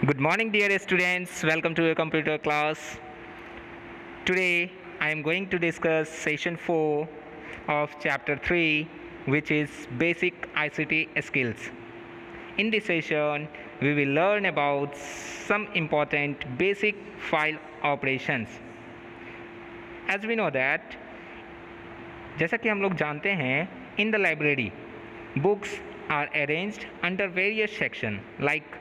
Good morning, dear students. Welcome to your computer class. Today, I am going to discuss session 4 of chapter 3, which is basic ICT skills. In this session, we will learn about some important basic file operations. As we know that, जैसा कि हम लोग जानते हैं, in the library, books are arranged under various sections like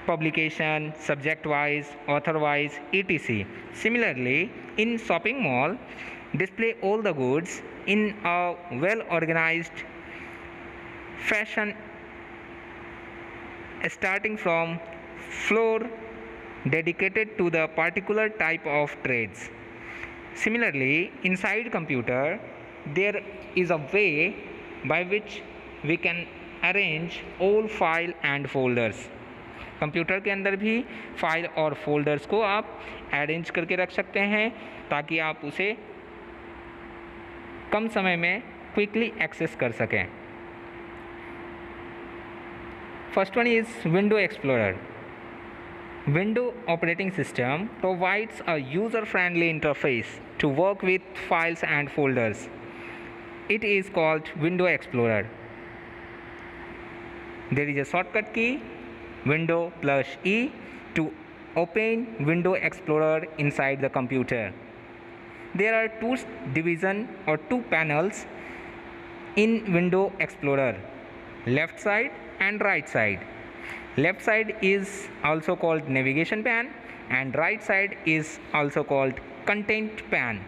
publication, subject wise, author wise, etc. Similarly, in shopping mall, display all the goods in a well organized fashion starting from floor dedicated to the particular type of trades. Similarly, inside computer, there is a way by which we can arrange all file and folders. Computer के अंदर भी file और folders को आप arrange करके रख सकते हैं ताकि आप उसे कम समय में क्विकली एक्सेस कर सकें. First one is window explorer. Window operating system provides a user-friendly interface to work with files and folders. It is called Window Explorer. There is a shortcut key Window plus E to open Window Explorer inside the computer. There are two division or two panels in Window Explorer, left side and right side. Left side is also called navigation pane and right side is also called content pane.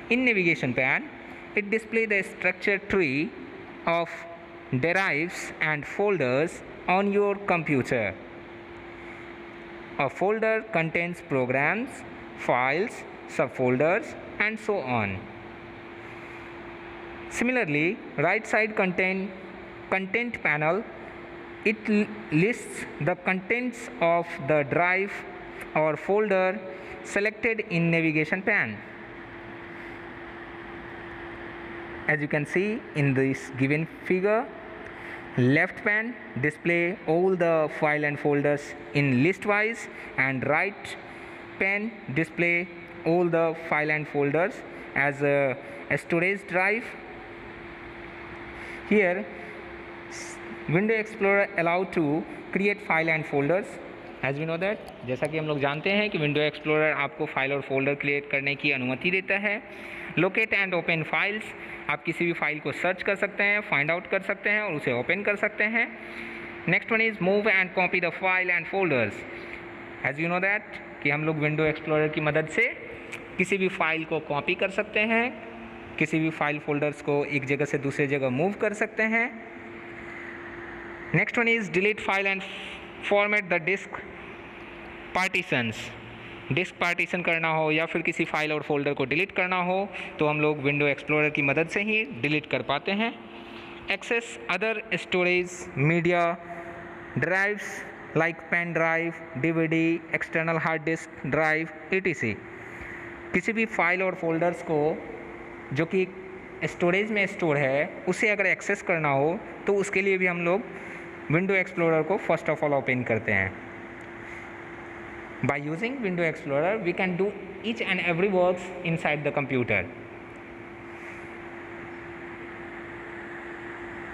In navigation pane, it displays the structure tree of drives and folders on your computer. A folder contains programs, files, subfolders and so on. Similarly, right side content panel, it lists the contents of the drive or folder selected in navigation pane. As you can see in this given figure, left pane display all the file and folders in list wise and right pane display all the file and folders as a storage drive. Here Window Explorer allow to create file and folders. As we know that, जैसा कि हम लोग जानते हैं कि window explorer आपको file और folder create करने की अनुमति देता है. लोकेट एंड ओपन फाइल्स, आप किसी भी फाइल को सर्च कर सकते हैं, फाइंड आउट कर सकते हैं और उसे ओपन कर सकते हैं. Next one is move and copy the file and folders. As you know that कि हम लोग विंडो एक्सप्लोरर की मदद से किसी भी फाइल को कॉपी कर सकते हैं, किसी भी फाइल फोल्डर्स को एक जगह से दूसरी जगह मूव कर सकते हैं. Next one is delete file and format the disk partitions. Disk partition करना हो या फिर किसी फाइल और फोल्डर को डिलीट करना हो तो हम लोग विंडो एक्सप्लोरर की मदद से ही डिलीट कर पाते हैं. Access other storage media drives like pen drive, DVD, external hard disk drive etc. किसी भी फाइल और फोल्डर्स को जो कि स्टोरेज में स्टोर है उसे अगर एक्सेस करना हो तो उसके लिए भी हम लोग विंडो एक्सप्लोरर को फर्स्ट ऑफ ऑल ओपन करते हैं. By using Window Explorer, we can do each and every works inside the computer.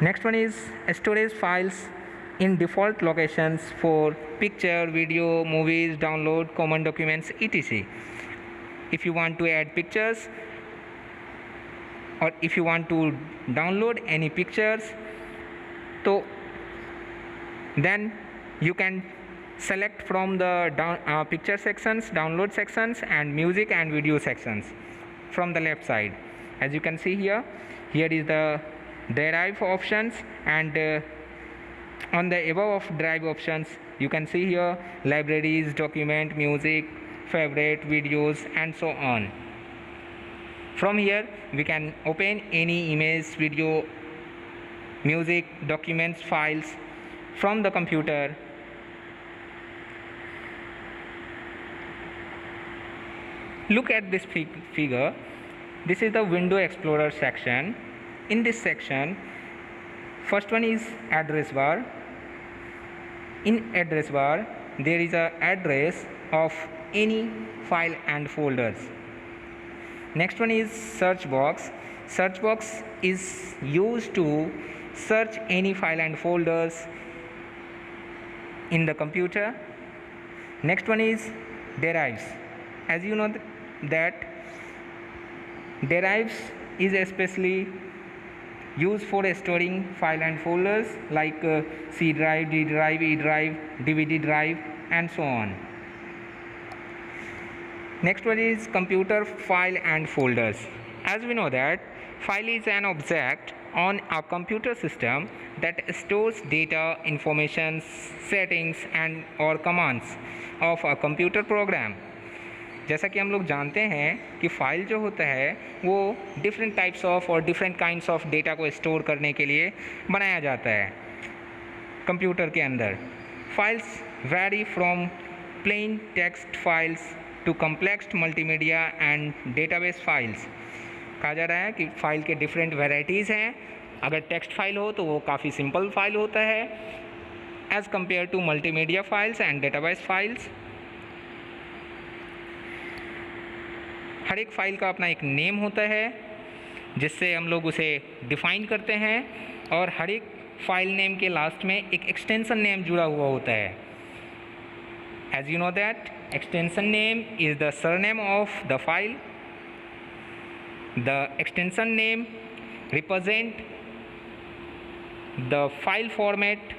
Next one is storage files in default locations for picture, video, movies, download, common documents, etc. If you want to add pictures or if you want to download any pictures, so then you can select from the picture sections, download sections and music and video sections from the left side. As you can see here is the drive options and on the above of drive options you can see here libraries, document, music, favorite, videos and so on. From here we can open any image, video, music, documents, files from the computer. Look at this figure. This is the Window Explorer section. In this section, first one is address bar. in address bar there is a address of any file and folders. Next one is search box. Search box is used to search any file and folders in the computer. Next one is derives. As you know that derives is especially used for storing file and folders like C drive, D drive, E drive, DVD drive and so on. Next one is computer file and folders. As we know that file is an object on a computer system that stores data, information, settings and or commands of a computer program. जैसा कि हम लोग जानते हैं कि file जो होता है वो डिफरेंट टाइप्स ऑफ और डिफरेंट काइंड्स ऑफ डेटा को स्टोर करने के लिए बनाया जाता है कंप्यूटर के अंदर. Files vary from plain text files to complex multimedia and database files. कहा जा रहा है कि फ़ाइल के डिफरेंट वेराइटीज़ हैं. अगर टेक्स्ट फाइल हो तो वो काफ़ी सिंपल फाइल होता है as compared to multimedia files and database files. हर एक फ़ाइल का अपना एक नेम होता है जिससे हम लोग उसे डिफ़ाइन करते हैं और हर एक फ़ाइल नेम के लास्ट में एक एक्सटेंशन नेम जुड़ा हुआ होता है. As you know that extension name is the surname of the file. The extension name represent the file format.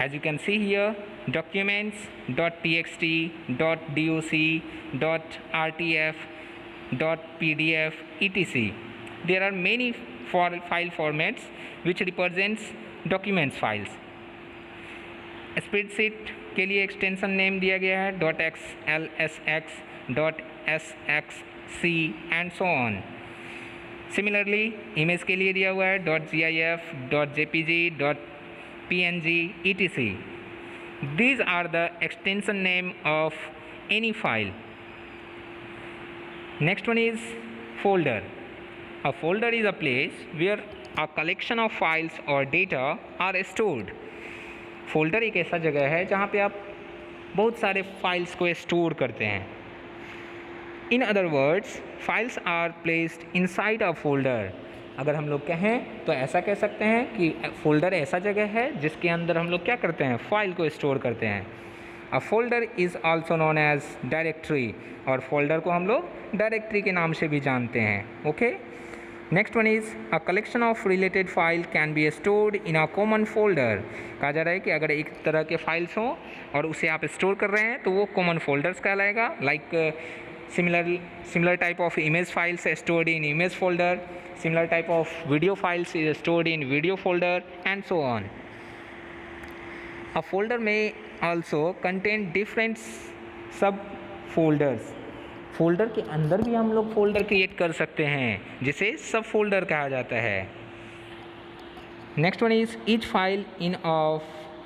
As you can see here, documents .txt, .doc, .rtf, .pdf, etc. There are many file formats which represents documents files. Spreadsheet के लिए extension name दिया गया है .xlsx, .sxc and so on. Similarly image के लिए दिया हुआ है .gif, .jpg, .png, etc. These are the extension name of any file. Next one is folder. A folder is a place where a collection of files or data are stored. Folder एक ऐसा जगह है जहाँ पे आप बहुत सारे files को स्टोर करते हैं. In other words, files are placed inside a folder. अगर हम लोग कहें तो ऐसा कह सकते हैं कि फ़ोल्डर ऐसा जगह है जिसके अंदर हम लोग क्या करते हैं, फ़ाइल को स्टोर करते हैं. A folder is also known as directory. और फोल्डर को हम लोग डायरेक्टरी के नाम से भी जानते हैं. Okay. Next one is a collection of related file can be stored in a common folder. कहा जा रहा है कि अगर एक तरह के फाइल्स हों और उसे आप स्टोर कर रहे हैं तो वो कॉमन फोल्डर्स कहलाएगा. Like similar type of image files stored in image folder, similar type of video files is stored in video folder and so on. A folder may also contain different sub folders. Folder के अंदर भी हम लोग folder create कर सकते हैं जिसे सब फोल्डर कहा जाता है. Next one is each file in a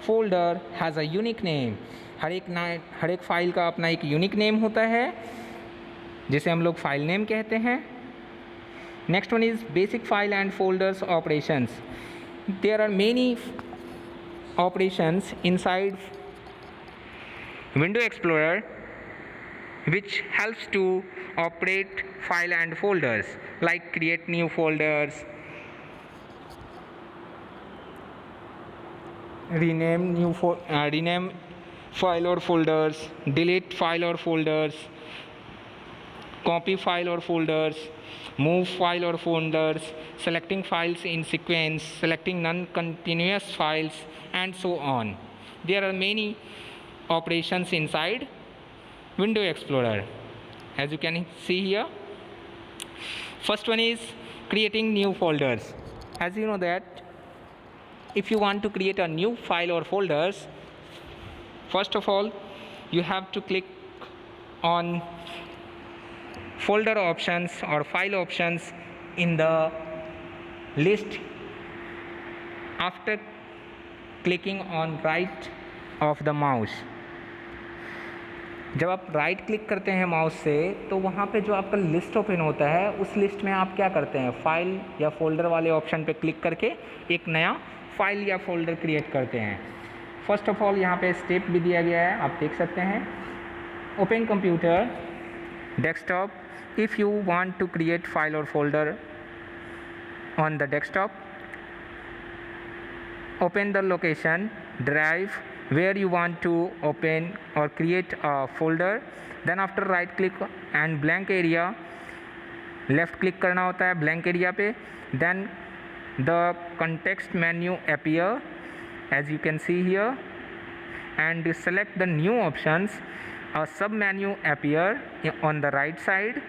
folder has a unique name. हर एक फाइल का अपना एक यूनिक नेम होता है जिसे हम लोग फाइल नेम कहते हैं. Next one is basic file and folders operations. There are many operations inside window explorer which helps to operate file and folders, like create new folders, rename file or folders, delete file or folders, copy file or folders, move file or folders, selecting files in sequence, selecting non-continuous files and so on. There are many operations inside Window Explorer, as you can see here. First one is creating new folders. As you know that if you want to create a new file or folders, first of all you have to click on folder options or file options in the list. After clicking on right of the mouse, जब आप right click करते हैं mouse से तो वहाँ पे जो आपका लिस्ट ओपन होता है उस लिस्ट में आप क्या करते हैं, फाइल या फोल्डर वाले ऑप्शन पे क्लिक करके एक नया फाइल या फोल्डर क्रिएट करते हैं। फर्स्ट ऑफ ऑल यहाँ पे स्टेप भी दिया गया है, आप देख सकते हैं। Open computer desktop if you want to create file और folder on the desktop, open the location drive where you want to open or create a folder, then after right click and blank area left click करना होता है blank area पे, then the context menu appear as you can see here and select the new options. A sub menu appear on the right side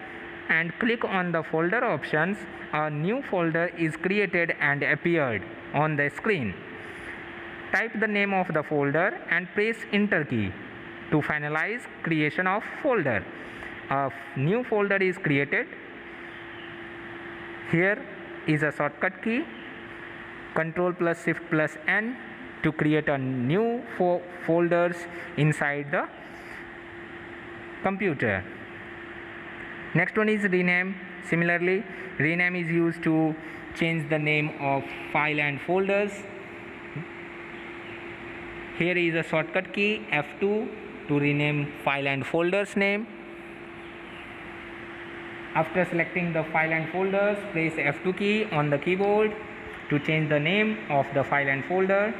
and click on the folder options. A new folder is created and appeared on the screen. Type the name of the folder and press enter key to finalize creation of folder. A new folder is created. Here is a shortcut key Ctrl plus Shift plus N to create a new folders inside the computer. Next one is rename. Similarly, rename is used to change the name of file and folders. Here is a shortcut key F2 to rename file and folders name. After selecting the file and folders, press F2 key on the keyboard to change the name of the file and folder.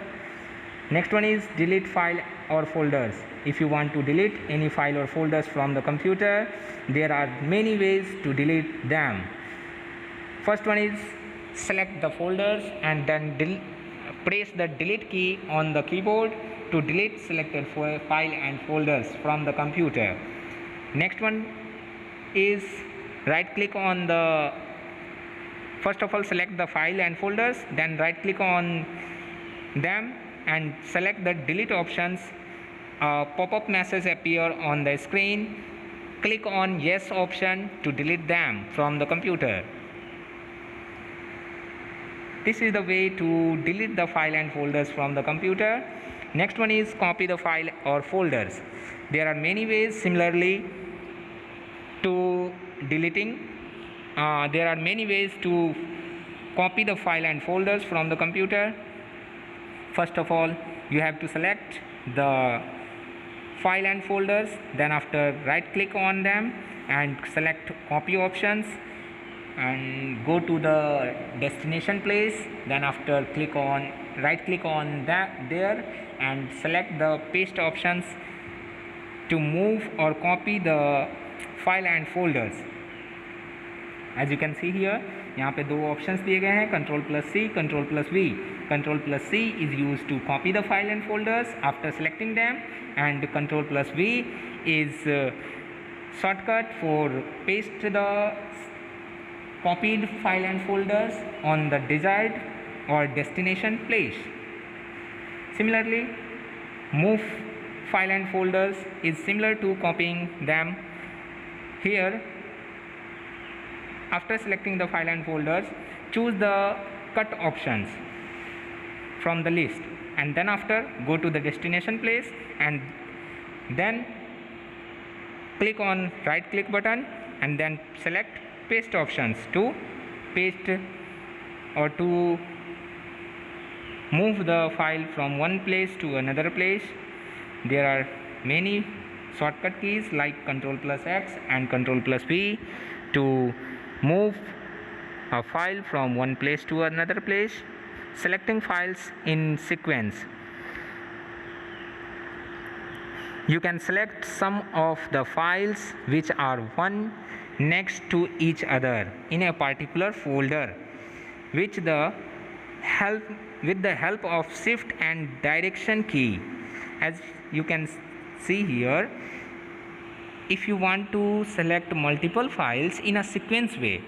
Next one is delete file or folders. If you want to delete any file or folders from the computer, there are many ways to delete them. First one is select the folders and then press the delete key on the keyboard to delete selected file and folders from the computer. Next one is right click on the, first of all select the file and folders, then right click on them and select the delete options. A pop-up message appear on the screen. Click on yes option to delete them from the computer. This is the way to delete the file and folders from the computer. Next one is copy the file or folders. There are many ways similarly to deleting. There are many ways to copy the file and folders from the computer. First of all, you have to select the file and folders, then after right click on them and select copy options and go to the destination place, then after right click on that there and select the paste options to move or copy the file and folders. As you can see here, यहाँ पे दो options दिए गए हैं, Ctrl plus C, Ctrl plus V. Ctrl plus C is used to copy the file and folders after selecting them, and Ctrl plus V is shortcut for paste the copied file and folders on the desired or destination place. Similarly, move file and folders is similar to copying them. Here, after selecting the file and folders, choose the cut options from the list and then after go to the destination place and then click on right click button and then select paste options to paste or to move the file from one place to another place. There are many shortcut keys like Ctrl plus X and Ctrl plus V to move a file from one place to another place. Selecting files in sequence. You can select some of the files which are one next to each other in a particular folder with the help of shift and direction key. As you can see here, if you want to select multiple files in a sequence way,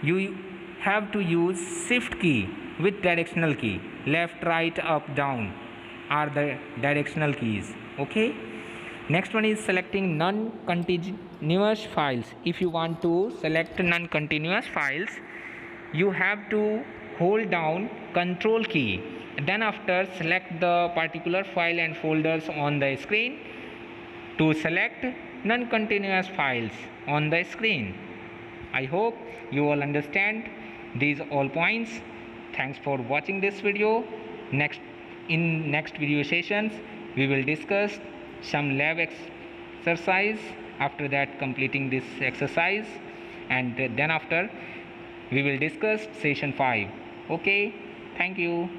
you have to use shift key with directional key. Left, right, up, down are the directional keys. Okay. Next one is selecting non-continuous files. If you want to select non-continuous files, you have to hold down Control key. Then after select the particular file and folders on the screen. to select non-continuous files on the screen. I hope you all understand these all points. Thanks for watching this video. Next video sessions we will discuss some lab exercise. After that, completing this exercise, and then after we will discuss session 5. Okay, thank you.